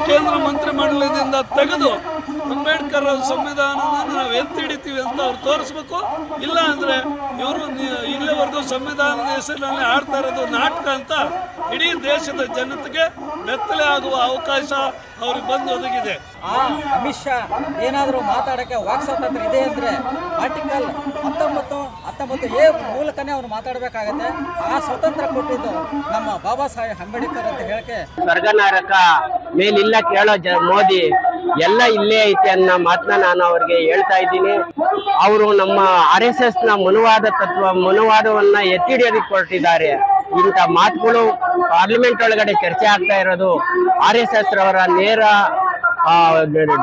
ಕೇಂದ್ರ ಮಂತ್ರಿಮಂಡಲದಿಂದ ತೆಗೆದು ಅಂಬೇಡ್ಕರ್ ಸಂವಿಧಾನವನ್ನು ನಾವು ಎತ್ತಿ ಹಿಡಿತೀವಿ ಅಂತ ಅವ್ರು ತೋರಿಸ್ಬೇಕು. ಇಲ್ಲ ಅಂದರೆ ಇವರು ಇಲ್ಲಿವರೆಗೂ ಸಂವಿಧಾನದ ಹೆಸರಿನಲ್ಲಿ ಆಡ್ತಾ ಇರೋದು ನಾಟಕ ಅಂತ ಇಡೀ ದೇಶದ ಜನತೆಗೆ ಬೆತ್ತಲೆ ಆಗುವ ಅವಕಾಶ ಅವ್ರಿಗೆ ಬಂದು ಒದಗಿದೆ. ಅಮಿತ್ ಶಾ ಏನಾದರೂ ಮಾತಾಡೋಕ್ಕೆ ವಾಕ್ ಸ್ವಾತಂತ್ರ್ಯ ಇದೆ ಅಂದರೆ ಆರ್ಟಿಕಲ್ 19(a) ಮೂಲಕನೇ ಅವ್ರು ಮಾತಾಡಬೇಕಾಗತ್ತೆ. ಆ ಸ್ವತಂತ್ರ ಕೊಟ್ಟಿದ್ದು ನಮ್ಮ ಬಾಬಾ ಸಾಹೇಬ್ ಅಂಬೇಡ್ಕರ್ ಅಂತ ಹೇಳಕ್ಕೆ ಸ್ವರ್ಗ ನರಕ ಮೇಲಿಲ್ಲ ಕೇಳೋ ಮೋದಿ ಎಲ್ಲ ಇಲ್ಲೇ ಐತೆ ಅನ್ನೋ ಮಾತನ್ನ ನಾನು ಅವ್ರಿಗೆ ಹೇಳ್ತಾ ಇದ್ದೀನಿ. ಅವರು ನಮ್ಮ RSS ನ ಮನುವಾದವನ್ನ ಎತ್ತಿಡಿಯೋದಕ್ಕೆ ಹೊರಟಿದ್ದಾರೆ. ಇಂಥ ಮಾತುಗಳು ಪಾರ್ಲಿಮೆಂಟ್ ಒಳಗಡೆ ಚರ್ಚೆ ಆಗ್ತಾ ಇರೋದು RSS ರವರ ನೇರ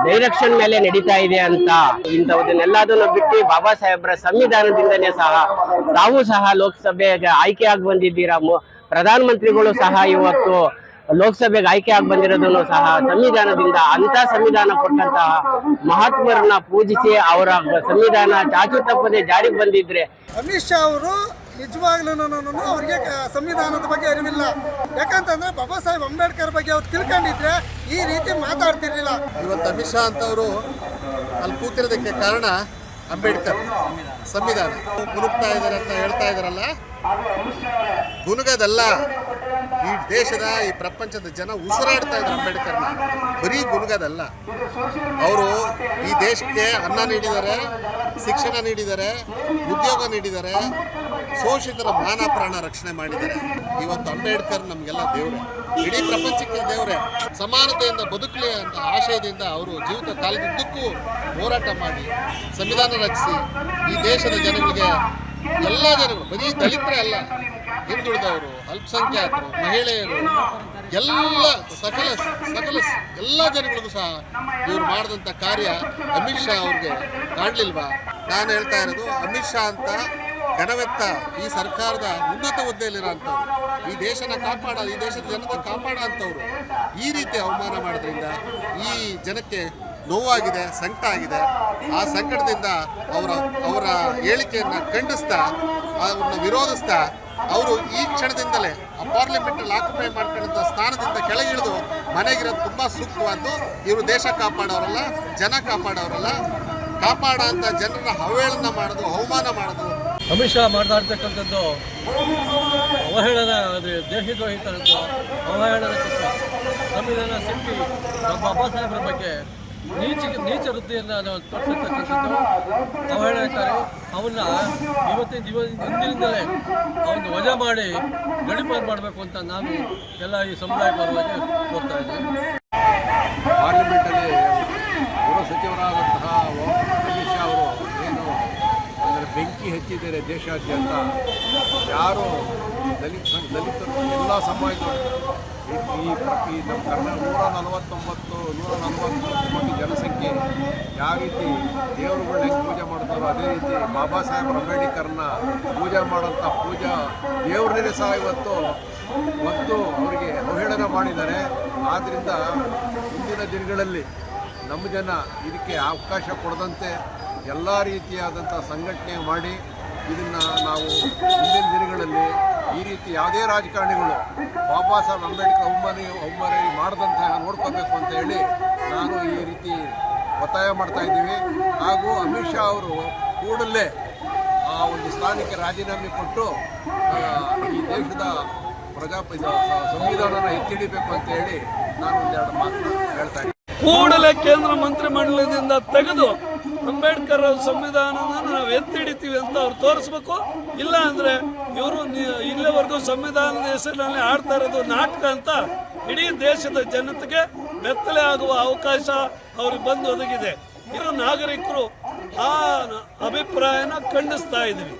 ಡೈರೆಕ್ಷನ್ ಮೇಲೆ ನಡೀತಾ ಇದೆ ಅಂತ. ಇಂಥದನ್ನೆಲ್ಲದನ್ನು ಬಿಟ್ಟು ಬಾಬಾ ಸಾಹೇಬ್ರ ಸಂವಿಧಾನದಿಂದನೇ ಸಹ ತಾವು ಸಹ ಲೋಕಸಭೆಗೆ ಆಯ್ಕೆ ಆಗಿ ಬಂದಿದ್ದೀರಾ. ಪ್ರಧಾನಮಂತ್ರಿಗಳು ಸಹ ಇವತ್ತು ಲೋಕಸಭೆಗೆ ಆಯ್ಕೆ ಆಗಿ ಬಂದಿರೋದನ್ನು ಸಹ ಸಂವಿಧಾನದಿಂದ. ಅಂತ ಸಂವಿಧಾನ ಕೊಟ್ಟಂತಹ ಮಹಾತ್ಮರನ್ನ ಪೂಜಿಸಿ ಅವರ ಸಂವಿಧಾನ ಚಾಚು ತಪ್ಪದೆ ಜಾರಿಗೆ ಬಂದಿದ್ರೆ ಅಮಿತ್ ಶಾ ಅವರು ನಿಜವಾಗ್ಲೂ ಅವ್ರಿಗೆ ಸಂವಿಧಾನದ ಬಗ್ಗೆ ಅರಿವಿಲ್ಲ. ಯಾಕಂತಂದ್ರೆ ಬಾಬಾ ಸಾಹೇಬ್ ಅಂಬೇಡ್ಕರ್ ಬಗ್ಗೆ ಅವ್ರು ತಿಳ್ಕೊಂಡಿದ್ರೆ ಈ ರೀತಿ ಮಾತಾಡ್ತಿರ್ಲಿಲ್ಲ. ಇವತ್ತು ಅಮಿತ್ ಶಾ ಅಂತವರು ಅಲ್ಲಿ ಕೂತಿರೋದಕ್ಕೆ ಕಾರಣ ಅಂಬೇಡ್ಕರ್ ಸಂವಿಧಾನ ಗುನುಗ್ತಾ ಇದ್ದಾರೆ ಅಂತ ಹೇಳ್ತಾ ಇದಾರಲ್ಲ, ಗುನುಗದಲ್ಲ. ಈ ದೇಶದ ಈ ಪ್ರಪಂಚದ ಜನ ಉಸಿರಾಡ್ತಾ ಇದ್ದಾರೆ ಅಂಬೇಡ್ಕರ್ನ. ಬರೀ ಗುನುಗದಲ್ಲ, ಅವರು ಈ ದೇಶಕ್ಕೆ ಅನ್ನ ನೀಡಿದ್ದಾರೆ, ಶಿಕ್ಷಣ ನೀಡಿದ್ದಾರೆ, ಉದ್ಯೋಗ ನೀಡಿದ್ದಾರೆ, ಶೋಷಿತರ ಮಾನ ಪ್ರಾಣ ರಕ್ಷಣೆ ಮಾಡಿದ್ದಾರೆ. ಇವತ್ತು ಅಂಬೇಡ್ಕರ್ ನಮಗೆಲ್ಲ ದೇವ್ರೆ, ಇಡೀ ಪ್ರಪಂಚಕ್ಕೆ ದೇವ್ರೆ. ಸಮಾನತೆಯಿಂದ ಬದುಕಲಿ ಅಂತ ಆಶಯದಿಂದ ಅವರು ಜೀವಿತ ಕಾಲದುದ್ದಕ್ಕೂ ಹೋರಾಟ ಮಾಡಿ ಸಂವಿಧಾನ ರಚಿಸಿ ಈ ದೇಶದ ಜನಗಳಿಗೆ, ಎಲ್ಲ ಜನಗಳು, ಬರೀ ದಲಿತರೇ ಅಲ್ಲ, ಹಿಂದುಳಿದವರು, ಅಲ್ಪಸಂಖ್ಯಾತರು, ಮಹಿಳೆಯರು, ಎಲ್ಲ ಸಕಲ ಎಲ್ಲ ಜನಗಳಿಗೂ ಸಹ ಇವರು ಮಾಡಿದಂಥ ಕಾರ್ಯ ಅಮಿತ್ ಶಾ ಅವ್ರಿಗೆ ಕಾಣಲಿಲ್ವಾ? ನಾನು ಹೇಳ್ತಾ ಇರೋದು, ಅಮಿತ್ ಶಾ ಅಂತ ಘನವೆತ್ತ ಈ ಸರ್ಕಾರದ ಉನ್ನತ ಹುದ್ದೆಯಲ್ಲಿರೋಂಥವ್ರು, ಈ ದೇಶದ ಜನತೆ ಕಾಪಾಡ ಅಂಥವ್ರು ಈ ರೀತಿ ಅವಮಾನ ಮಾಡೋದ್ರಿಂದ ಈ ಜನಕ್ಕೆ ನೋವಾಗಿದೆ, ಸಂಕಟ ಆಗಿದೆ. ಆ ಸಂಕಟದಿಂದ ಅವರ ಹೇಳಿಕೆಯನ್ನು ಖಂಡಿಸ್ತಾ, ಅವ್ರನ್ನ ವಿರೋಧಿಸ್ತಾ, ಅವರು ಈ ಕ್ಷಣದಿಂದಲೇ ಆ ಪಾರ್ಲಿಮೆಂಟಲ್ಲಿ ಆಕ್ಯುಪೈ ಮಾಡ್ಕೊಂಡಂಥ ಸ್ಥಾನದಿಂದ ಕೆಳಗಿಳಿದು ಮನೆಗಿರೋದು ತುಂಬ ಸೂಕ್ತವಾದ್ದು. ಇವರು ದೇಶ ಕಾಪಾಡೋರಲ್ಲ, ಜನ ಕಾಪಾಡೋರಲ್ಲ. ಕಾಪಾಡ ಅಂತ ಜನರನ್ನ ಅವಹೇಳನ ಮಾಡೋದು, ಅವಮಾನ ಮಾಡೋದು. ಅಮಿತ್ ಶಾ ಮಾತಾಡ್ತಕ್ಕಂಥದ್ದು ಅವಹೇಳನ, ದೇಶದ್ರೋಹಿ ಥರದ್ದು ಅವಹೇಳನ ಚಿತ್ರ. ಸಂವಿಧಾನ ಶಿಲ್ಪಿ ಬಾಬಾ ಸಾಹೇಬ್ರ ಬಗ್ಗೆ ನೀಚ ವೃತ್ತಿಯನ್ನು ತೋರಿಸಿರ್ತಕ್ಕಂಥದ್ದು ಅವಹೇಳನಕಾರಿ. ಅವನ್ನ ಇಂದಿನಿಂದಲೇ ಅವನು ವಜಾ ಮಾಡಿ ಗಡೀಪಾರು ಮಾಡಬೇಕು ಅಂತ ನಾನು ಎಲ್ಲ ಈ ಸಮುದಾಯ ಪರವಾಗಿ ಕೋರ್ತಾ ಇದ್ದೀನಿ. ಪಾರ್ಲಿಮೆಂಟಲ್ಲಿ ಗೃಹ ಸಚಿವರಾದಂತಹ ಅಮಿತ್ ಶಾ ಅವರು ಏನು ಅಂದರೆ ಬೆಂಕಿ ಹಚ್ಚಿದ್ದಾರೆ ದೇಶಾದ್ಯಂತ. ಯಾರು ದಲಿತರು ಎಲ್ಲ ಸಮಾಜದವರು ಈ ನಮ್ಮ ಕರ್ನಾಟಕ 140 ಕೋಟಿ ಜನಸಂಖ್ಯೆ ಯಾವ ರೀತಿ ದೇವರುಗಳನ್ನ ಹೆಂಗೆ ಪೂಜೆ ಮಾಡ್ತಾರೋ ಅದೇ ರೀತಿ ಬಾಬಾ ಸಾಹೇಬ್ ಅಂಬೇಡ್ಕರ್ನ ಪೂಜೆ ಮಾಡೋಂಥ ದೇವ್ರನ್ನೇ ಸಹ ಇವತ್ತು ಅವರಿಗೆ ಅವಹೇಳನ ಮಾಡಿದ್ದಾರೆ. ಆದ್ದರಿಂದ ಮುಂದಿನ ದಿನಗಳಲ್ಲಿ ನಮ್ಮ ಜನ ಇದಕ್ಕೆ ಅವಕಾಶ ಕೊಡದಂತೆ ಎಲ್ಲ ರೀತಿಯಾದಂಥ ಸಂಘಟನೆ ಮಾಡಿ ಇದನ್ನು ನಾವು ಮುಂದಿನ ದಿನಗಳಲ್ಲಿ ಈ ರೀತಿ ಯಾವುದೇ ರಾಜಕಾರಣಿಗಳು ಬಾಬಾ ಸಾಹೇಬ್ ಅಂಬೇಡ್ಕರ್ ಅವಮಾನ ಮಾಡದಂತೆ ನೋಡ್ಕೋಬೇಕು ಅಂತ ಹೇಳಿ ನಾನು ಈ ರೀತಿ ಒತ್ತಾಯ ಮಾಡ್ತಾ ಇದ್ದೀವಿ. ಹಾಗೂ ಅಮಿತ್ ಶಾ ಅವರು ಕೂಡಲೇ ಆ ಒಂದು ಸ್ಥಾನಕ್ಕೆ ರಾಜೀನಾಮೆ ಕೊಟ್ಟು ಈ ದೇಶದ ಸಂವಿಧಾನನ ಎತ್ತಿಡಿಬೇಕು ಅಂತ ಹೇಳಿ ನಾನು ಒಂದೆರಡು ಮಾತು ಹೇಳ್ತಾ ಇದ್ದೀನಿ. ಕೂಡಲೇ ಕೇಂದ್ರ ಮಂತ್ರಿಮಂಡಲದಿಂದ ತೆಗೆದು ಅಂಬೇಡ್ಕರ್ ಸಂವಿಧಾನವನ್ನು ನಾವು ಎತ್ತಿ ಹಿಡಿತೀವಿ ಅಂತ ಅವ್ರು ತೋರಿಸ್ಬೇಕು. ಇಲ್ಲ ಅಂದರೆ ಇವರು ಇಲ್ಲಿವರೆಗೂ ಸಂವಿಧಾನದ ಹೆಸರಿನಲ್ಲಿ ಆಡ್ತಾ ಇರೋದು ನಾಟಕ ಅಂತ ಇಡೀ ದೇಶದ ಜನತೆಗೆ ಬೆತ್ತಲೆ ಆಗುವ ಅವಕಾಶ ಅವ್ರಿಗೆ ಬಂದು ಒದಗಿದೆ. ಇವರು ನಾಗರಿಕರು ಆ ಅಭಿಪ್ರಾಯನ ಖಂಡಿಸ್ತಾ ಇದ್ದೀವಿ.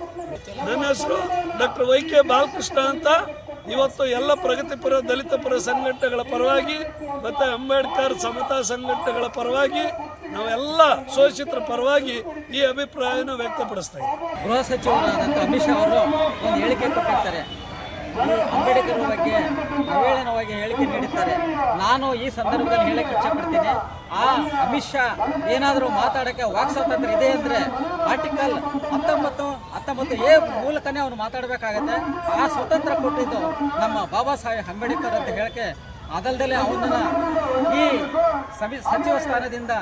ನನ್ನ ಹೆಸರು ಡಾಕ್ಟರ್ YK ಬಾಲಕೃಷ್ಣ ಅಂತ. ಇವತ್ತು ಎಲ್ಲ ಪ್ರಗತಿಪರ ದಲಿತ ಪರ ಸಂಘಟನೆಗಳ ಪರವಾಗಿ ಮತ್ತು ಅಂಬೇಡ್ಕರ್ ಸಮತಾ ಸಂಘಟನೆಗಳ ಪರವಾಗಿ ನಾವೆಲ್ಲ ಶೋಷಿತರ ಪರವಾಗಿ ಈ ಅಭಿಪ್ರಾಯನ ವ್ಯಕ್ತಪಡಿಸ್ತಾ ಇದ್ದೀವಿ. ಗೃಹ ಸಚಿವರಾದಂಥ ಅಮಿತ್ ಶಾ ಅವರು ಒಂದು ಹೇಳಿಕೆ ಕೊಟ್ಟಿರ್ತಾರೆ, ಅಂಬೇಡ್ಕರ್ ಬಗ್ಗೆ ಅವಹೇಳನವಾಗಿ ಹೇಳಿಕೆ ನೀಡುತ್ತಾರೆ. ನಾನು ಈ ಸಂದರ್ಭದಲ್ಲಿ ಹೇಳಕ್ಕೆ ಇಚ್ಛೆಪಡ್ತೀನಿ, ಆ ಅಮಿತ್ ಶಾ ಏನಾದರೂ ಮಾತಾಡೋಕ್ಕೆ ವಾಕ್ ಸ್ವಾತಂತ್ರ್ಯ ಇದೆ ಅಂದರೆ ಆರ್ಟಿಕಲ್ 19(a) ಮೂಲಕನೇ ಅವನು ಮಾತಾಡಬೇಕಾಗತ್ತೆ. ಆ ಸ್ವತಂತ್ರ ಕೊಟ್ಟಿದ್ದು ನಮ್ಮ ಬಾಬಾ ಸಾಹೇಬ್ ಅಂಬೇಡ್ಕರ್ ಅಂತ ಹೇಳಕ್ಕೆ ಅದಲ್ದಲೇ ಅವನನ್ನು ಈ ಈ ಸಚಿವ ಸ್ಥಾನದಿಂದ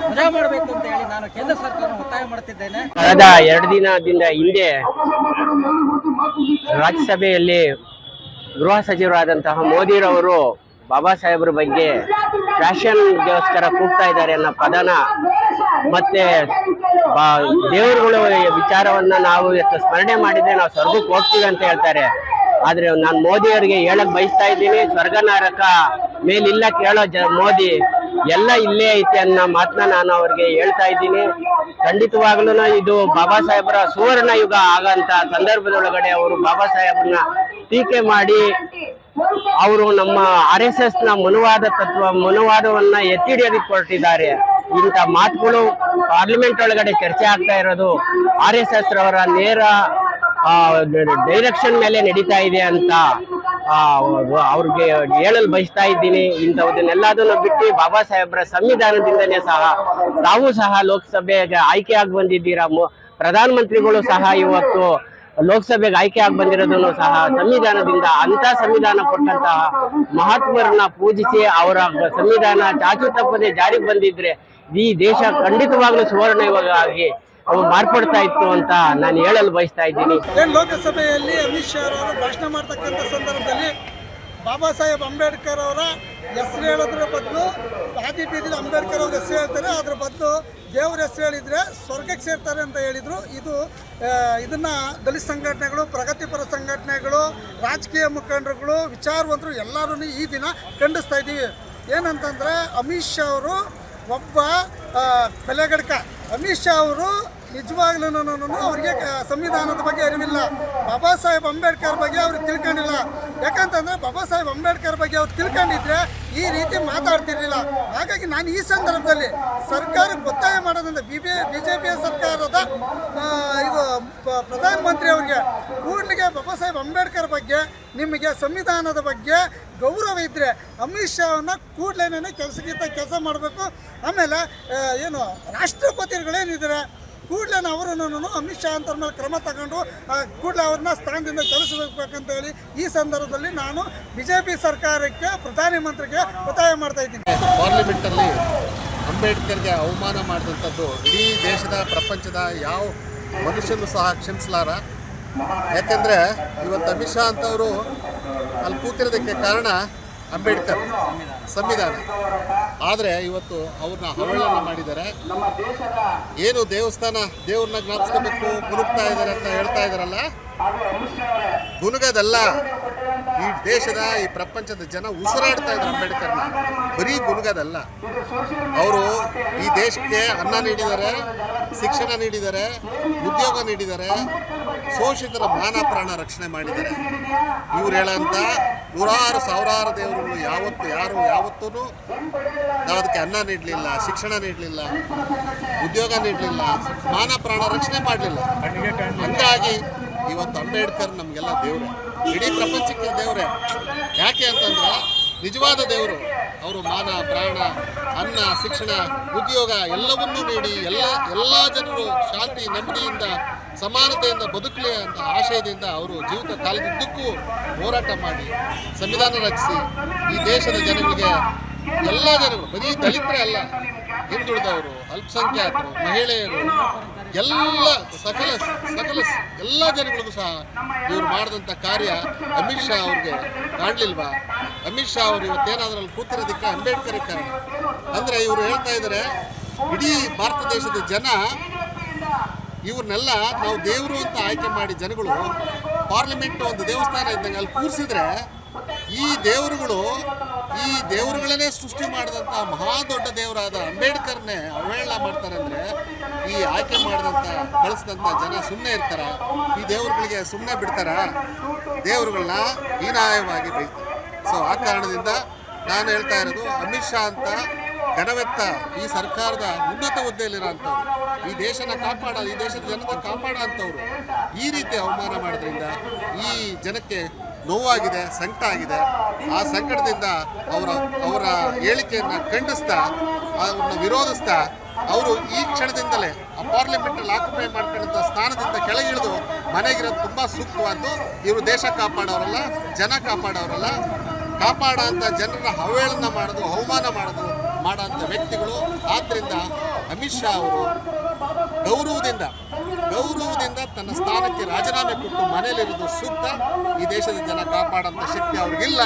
ವಜಾ ಮಾಡಬೇಕು ಅಂತ ಹೇಳಿ ನಾನು ಕೇಂದ್ರ ಸರ್ಕಾರ ಒತ್ತಾಯ ಮಾಡುತ್ತಿದ್ದೇನೆ. ಕಳೆದ 2 ದಿನದಿಂದ ಹಿಂದೆ ರಾಜ್ಯಸಭೆಯಲ್ಲಿ ಗೃಹ ಸಚಿವರಾದಂತಹ ಮೋದಿರವರು ಬಾಬಾ ಸಾಹೇಬ್ರ ಬಗ್ಗೆ ಫ್ಯಾಷನ್ಗೋಸ್ಕರ ಕೂಗ್ತಾ ಇದ್ದಾರೆ ಅನ್ನೋ ಪದನ ಮತ್ತೆ ದೇವರುಗಳು ವಿಚಾರವನ್ನ ನಾವು ಸ್ಮರಣೆ ಮಾಡಿದ್ರೆ ನಾವು ಸ್ವರ್ಗಕ್ಕೆ ಹೋಗ್ತೀವಿ ಅಂತ ಹೇಳ್ತಾರೆ. ಆದ್ರೆ ನಾನು ಮೋದಿಯವರಿಗೆ ಹೇಳಕ್ ಬಯಸ್ತಾ ಇದ್ದೀನಿ, ಸ್ವರ್ಗ ನರಕ ಮೇಲಿಲ್ಲ ಕೇಳೋ ಮೋದಿ ಎಲ್ಲ ಇಲ್ಲೇ ಐತಿ ಅನ್ನೋ ಮಾತನ್ನ ನಾನು ಅವ್ರಿಗೆ ಹೇಳ್ತಾ ಇದ್ದೀನಿ. ಖಂಡಿತವಾಗ್ಲೂ ಇದು ಬಾಬಾ ಸಾಹೇಬರ ಸುವರ್ಣ ಯುಗ ಆಗಂತ ಸಂದರ್ಭದೊಳಗಡೆ ಅವರು ಬಾಬಾ ಸಾಹೇಬ್ರನ್ನ ಟೀಕೆ ಮಾಡಿ ಅವರು ನಮ್ಮ RSS ನ ಮನುವಾದವನ್ನ ಎತ್ತಿಡಿಯೋದಕ್ಕೆ ಹೊರಟಿದ್ದಾರೆ. ಇಂಥ ಮಾತುಗಳು ಪಾರ್ಲಿಮೆಂಟ್ ಒಳಗಡೆ ಚರ್ಚೆ ಆಗ್ತಾ ಇರೋದು RSS ರವರ ನೇರ ಡೈರೆಕ್ಷನ್ ಮೇಲೆ ನಡೀತಾ ಇದೆ ಅಂತ ಅವ್ರಿಗೆ ಹೇಳಲು ಬಯಸ್ತಾ ಇದ್ದೀನಿ. ಇಂಥವನ್ನೆಲ್ಲದನ್ನು ಬಿಟ್ಟು ಬಾಬಾ ಸಾಹೇಬ್ರ ಸಂವಿಧಾನದಿಂದನೇ ಸಹ ತಾವು ಸಹ ಲೋಕಸಭೆಗೆ ಆಯ್ಕೆ ಆಗಿ ಬಂದಿದ್ದೀರಾ. ಪ್ರಧಾನಮಂತ್ರಿಗಳು ಸಹ ಇವತ್ತು ಲೋಕಸಭೆಗೆ ಆಯ್ಕೆ ಆಗಿ ಬಂದಿರೋದನ್ನು ಸಹ ಸಂವಿಧಾನದಿಂದ ಅಂತ ಸಂವಿಧಾನ ಕೊಟ್ಟಂತಹ ಮಹಾತ್ಮರನ್ನ ಪೂಜಿಸಿ ಅವರ ಸಂವಿಧಾನ ಚಾಚು ತಪ್ಪದೆ ಜಾರಿಗೆ ಬಂದಿದ್ರೆ ಈ ದೇಶ ಖಂಡಿತವಾಗ್ಲೂ ಸುವರ್ಣ ಯುಗ ಆಗಿ ಮಾರ್ಪಡ್ತಾ ಇತ್ತು ಅಂತ ನಾನು ಹೇಳಲು ಬಯಸ್ತಾ ಇದ್ದೀನಿ. ಲೋಕಸಭೆಯಲ್ಲಿ ಅಮಿತ್ ಶಾ ಅವರು ಭಾಷಣ ಮಾಡ್ತಕ್ಕಂಥ ಸಂದರ್ಭದಲ್ಲಿ ಬಾಬಾ ಸಾಹೇಬ್ ಅಂಬೇಡ್ಕರ್ ಅವರ ಹೆಸರು ಹೇಳೋದ್ರ ಬದಲು ಹಾದಿ ಬೀದಿಲಿ ಅಂಬೇಡ್ಕರ್ ಅವ್ರ ಹೆಸರು ಹೇಳ್ತಾರೆ, ಅದ್ರ ಬದಲು ದೇವ್ರ ಹೆಸರು ಹೇಳಿದರೆ ಸ್ವರ್ಗಕ್ಕೆ ಸೇರ್ತಾರೆ ಅಂತ ಹೇಳಿದರು. ಇದನ್ನು ದಲಿತ ಸಂಘಟನೆಗಳು, ಪ್ರಗತಿಪರ ಸಂಘಟನೆಗಳು, ರಾಜಕೀಯ ಮುಖಂಡರುಗಳು, ವಿಚಾರವಂತರು ಎಲ್ಲರೂ ಈ ದಿನ ಖಂಡಿಸ್ತಾ ಇದ್ದೀವಿ. ಏನಂತಂದರೆ ಅಮಿತ್ ಶಾ ಅವರು ಒಬ್ಬ ಕೊಲೆಗಡಕ. ಅಮಿತ್ ಶಾ ಅವರು ನಿಜವಾಗ್ಲೂ ಅವರಿಗೆ ಸಂವಿಧಾನದ ಬಗ್ಗೆ ಅರಿವಿಲ್ಲ, ಬಾಬಾ ಸಾಹೇಬ್ ಅಂಬೇಡ್ಕರ್ ಬಗ್ಗೆ ಅವ್ರಿಗೆ ತಿಳ್ಕೊಂಡಿಲ್ಲ. ಯಾಕಂತಂದರೆ ಬಾಬಾ ಸಾಹೇಬ್ ಅಂಬೇಡ್ಕರ್ ಬಗ್ಗೆ ಅವ್ರು ತಿಳ್ಕೊಂಡಿದ್ರೆ ಈ ರೀತಿ ಮಾತಾಡ್ತಿರ್ಲಿಲ್ಲ. ಹಾಗಾಗಿ ನಾನು ಈ ಸಂದರ್ಭದಲ್ಲಿ ಸರ್ಕಾರಕ್ಕೆ ಒತ್ತಾಯ ಮಾಡೋದ್ರಿಂದ BJP ಸರ್ಕಾರದ ಇದು ಪ್ರಧಾನಮಂತ್ರಿ ಅವರಿಗೆ ಕೂಡಲಿಗೆ ಬಾಬಾ ಸಾಹೇಬ್ ಅಂಬೇಡ್ಕರ್ ಬಗ್ಗೆ ನಿಮಗೆ ಸಂವಿಧಾನದ ಬಗ್ಗೆ ಗೌರವ ಇದ್ದರೆ ಅಮಿತ್ ಶಾವನ್ನ ಕೂಡಲೇ ಕೆಲಸ ಮಾಡಬೇಕು. ಆಮೇಲೆ ಏನು ರಾಷ್ಟ್ರಪತಿಗಳೇನಿದ್ದಾರೆ ಕೂಡಲೇ ಅವರನ್ನು ಅಮಿತ್ ಶಾ ಅಂತ ಮೇಲೆ ಕ್ರಮ ತಗೊಂಡು ಕೂಡಲೇ ಅವ್ರನ್ನ ಸ್ಥಾನದಿಂದ ಕಳಿಸಬೇಕಂತ ಹೇಳಿ ಈ ಸಂದರ್ಭದಲ್ಲಿ ನಾನು BJP ಸರ್ಕಾರಕ್ಕೆ ಪ್ರಧಾನಮಂತ್ರಿಗೆ ಒತ್ತಾಯ ಮಾಡ್ತಾ ಇದ್ದೀನಿ. ಪಾರ್ಲಿಮೆಂಟಲ್ಲಿ ಅಂಬೇಡ್ಕರ್ಗೆ ಅವಮಾನ ಮಾಡಿದಂಥದ್ದು ಇಡೀ ದೇಶದ ಪ್ರಪಂಚದ ಯಾವ ಮನುಷ್ಯನೂ ಸಹ ಕ್ಷಮಿಸಲಾರ. ಯಾಕೆಂದರೆ ಇವತ್ತು ಅಮಿತ್ ಶಾ ಅಂತವರು ಅಲ್ಲಿ ಕೂತಿರೋದಕ್ಕೆ ಕಾರಣ ಅಂಬೇಡ್ಕರ್ ಸಂವಿಧಾನ. ಆದರೆ ಇವತ್ತು ಅವ್ರನ್ನ ಅವಹೇಳನ ಮಾಡಿದ್ದಾರೆ. ಏನು ದೇವ್ರನ್ನ ಜ್ಞಾಪಿಸ್ಕೋಬೇಕು ಗುನುಗ್ತಾ ಇದ್ದಾರೆ ಅಂತ ಹೇಳ್ತಾ ಇದ್ದಾರಲ್ಲ, ಗುನುಗದಲ್ಲ. ಈ ದೇಶದ ಈ ಪ್ರಪಂಚದ ಜನ ಉಸಿರಾಡ್ತಾ ಇದ್ದಾರೆ ಅಂಬೇಡ್ಕರ್ನ. ಬರೀ ಗುನುಗದಲ್ಲ, ಅವರು ಈ ದೇಶಕ್ಕೆ ಅನ್ನ ನೀಡಿದ್ದಾರೆ, ಶಿಕ್ಷಣ ನೀಡಿದ್ದಾರೆ, ಉದ್ಯೋಗ ನೀಡಿದ್ದಾರೆ, ಶೋಷಿತರ ಮಾನ ಪ್ರಾಣ ರಕ್ಷಣೆ ಮಾಡಿದ್ದಾರೆ. ಇವ್ರು ಹೇಳೋಂಥ ನೂರಾರು ಸಾವಿರಾರು ದೇವರುಗಳು ಯಾವತ್ತೂ ನಾವು ಅದಕ್ಕೆ ಅನ್ನ ನೀಡಲಿಲ್ಲ, ಶಿಕ್ಷಣ ನೀಡಲಿಲ್ಲ, ಉದ್ಯೋಗ ನೀಡಲಿಲ್ಲ, ಮಾನ ಪ್ರಾಣ ರಕ್ಷಣೆ ಮಾಡಲಿಲ್ಲ. ಹಂಗಾಗಿ ಇವತ್ತು ಅಂಬೇಡ್ಕರ್ ನಮಗೆಲ್ಲ ದೇವರೇ, ಇಡೀ ಪ್ರಪಂಚಕ್ಕೆ ದೇವರೇ. ಯಾಕೆ ಅಂತಂದರೆ ನಿಜವಾದ ದೇವರು ಅವರು ಮಾನ ಪ್ರಾಣ ಅನ್ನ ಶಿಕ್ಷಣ ಉದ್ಯೋಗ ಎಲ್ಲವನ್ನೂ ನೀಡಿ ಎಲ್ಲ ಜನರು ಶಾಂತಿ ನೆಮ್ಮದಿಯಿಂದ ಸಮಾನತೆಯಿಂದ ಬದುಕಲಿ ಅಂತ ಆಶಯದಿಂದ ಅವರು ಜೀವಿತ ಕಾಲದುದ್ದಕ್ಕೂ ಹೋರಾಟ ಮಾಡಿ ಸಂವಿಧಾನ ರಚಿಸಿ ಈ ದೇಶದ ಜನಗಳಿಗೆ ಎಲ್ಲ ಜನಗಳು, ಬರೀ ದಲಿತರೇ ಅಲ್ಲ, ಹಿಂದುಳಿದವರು, ಅಲ್ಪಸಂಖ್ಯಾತರು, ಮಹಿಳೆಯರು, ಸಕಲ ಎಲ್ಲ ಜನಗಳಿಗೂ ಸಹ ಇವರು ಮಾಡಿದಂಥ ಕಾರ್ಯ ಅಮಿತ್ ಶಾ ಅವ್ರಿಗೆ ಕಾಣಲಿಲ್ವಾ? ಅಮಿತ್ ಶಾ ಅವರು ಇವತ್ತೇನಾದ್ರೂ ಅಲ್ಲಿ ಕೂತಿರೋದಕ್ಕೆ ಅಂಬೇಡ್ಕರ್ ಕಾರಣ. ಅಂದರೆ ಇವರು ಹೇಳ್ತಾ ಇದ್ದಾರೆ, ಇಡೀ ಭಾರತ ದೇಶದ ಜನ ಇವ್ರನ್ನೆಲ್ಲ ನಾವು ದೇವರು ಅಂತ ಆಯ್ಕೆ ಮಾಡಿ ಜನಗಳು ಪಾರ್ಲಿಮೆಂಟ್ ಒಂದು ದೇವಸ್ಥಾನ ಇದ್ದಂಗೆ ಅಲ್ಲಿ ಕೂರಿಸಿದ್ರೆ ಈ ದೇವರುಗಳನ್ನೇ ಸೃಷ್ಟಿ ಮಾಡಿದಂಥ ಮಹಾ ದೊಡ್ಡ ದೇವರಾದ ಅಂಬೇಡ್ಕರ್ನೇ ಅವಹೇಳನ ಮಾಡ್ತಾರೆ ಅಂದರೆ ಈ ಆಯ್ಕೆ ಮಾಡಿದಂಥ ಕಳಿಸಿದಂಥ ಜನ ಸುಮ್ಮನೆ ಇರ್ತಾರ? ಈ ದೇವರುಗಳಿಗೆ ಸುಮ್ಮನೆ ಬಿಡ್ತಾರ? ದೇವರುಗಳನ್ನ ಹೀನಾಯವಾಗಿ ಬೈತಾರೆ. ಸೊ ಆ ಕಾರಣದಿಂದ ನಾನು ಹೇಳ್ತಾ ಇರೋದು, ಅಮಿತ್ ಶಾ ಅಂತ ಘನವೆತ್ತ ಈ ಸರ್ಕಾರದ ಉನ್ನತ ಹುದ್ದೆಯಲ್ಲಿರೋ ಅಂಥವ್ರು, ಈ ದೇಶದ ಜನತೆ ಕಾಪಾಡೋ ಅಂಥವ್ರು ಈ ರೀತಿ ಅವಮಾನ ಮಾಡೋದ್ರಿಂದ ಈ ಜನಕ್ಕೆ ನೋವಾಗಿದೆ, ಸಂಕಟ ಆಗಿದೆ. ಆ ಸಂಕಟದಿಂದ ಅವರ ಹೇಳಿಕೆಯನ್ನು ಖಂಡಿಸ್ತಾ, ಅವ್ರನ್ನ ವಿರೋಧಿಸ್ತಾ, ಅವರು ಈ ಕ್ಷಣದಿಂದಲೇ ಆ ಪಾರ್ಲಿಮೆಂಟಲ್ಲಿ ಆಕ್ಯುಪೈ ಮಾಡ್ಕೊಂಡಂಥ ಸ್ಥಾನದಿಂದ ಕೆಳಗಿಳಿದು ಮನೆಗಿರೋದು ತುಂಬ ಸೂಕ್ತವಾದ್ದು. ಇವರು ದೇಶ ಕಾಪಾಡೋರಲ್ಲ, ಜನ ಕಾಪಾಡೋರಲ್ಲ. ಕಾಪಾಡೋ ಅಂಥ ಜನರನ್ನ ಅವಹೇಳನ ಮಾಡೋದು, ಅವಮಾನ ಮಾಡೋಂಥ ವ್ಯಕ್ತಿಗಳು. ಆದ್ದರಿಂದ ಅಮಿತ್ ಶಾ ಅವರು ಗೌರವದಿಂದ ತನ್ನ ಸ್ಥಾನಕ್ಕೆ ರಾಜೀನಾಮೆ ಕೊಟ್ಟು ಮನೆಯಲ್ಲಿರೋದು ಸೂಕ್ತ. ಈ ದೇಶದ ಜನ ಕಾಪಾಡೋಂಥ ಶಕ್ತಿ ಅವ್ರಿಗಿಲ್ಲ.